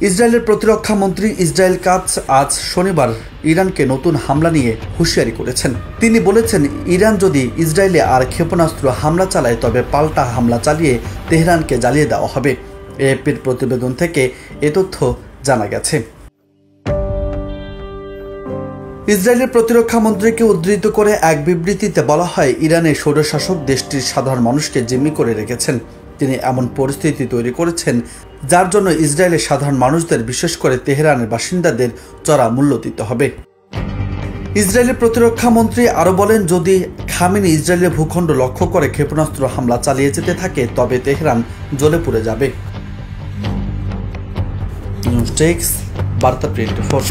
ইসরায়েলের প্রতিরক্ষা মন্ত্রী ইসরায়েল কাৎজ আজ শনিবার ইরানকে নতুন হামলা নিয়ে হুঁশিয়ারি করেছেন। তিনি বলেছেন, ইরান যদি ইসরায়েলে আর ক্ষেপণাস্ত্র হামলা চালায় তবে পাল্টা হামলা চালিয়ে তেহরানকে জ্বালিয়ে দেওয়া হবে। এএফপির প্রতিবেদন থেকে এ তথ্য জানা গেছে। ইসরায়েলের প্রতিরক্ষা মন্ত্রীকে উদ্ধৃত করে এক বিবৃতিতে বলা হয়, ইরানের স্বৈরশাসক দেশটির সাধারণ মানুষকে জিম্মি করে রেখেছেন। তিনি এমন পরিস্থিতি তৈরি করেছেন যার জন্য ইসরায়েলের সাধারণ মানুষদের, বিশেষ করে তেহরানের বাসিন্দাদের চড়া মূল্য দিতে হবে। ইসরায়েলের প্রতিরক্ষা মন্ত্রী আরও বলেন, যদি খামেনি ইসরায়েলের ভূখণ্ড লক্ষ্য করে ক্ষেপণাস্ত্র হামলা চালিয়ে যেতে থাকে তবে তেহরান জ্বলে পুড়ে যাবে। নিউজ ডেস্ক, বার্তা 24।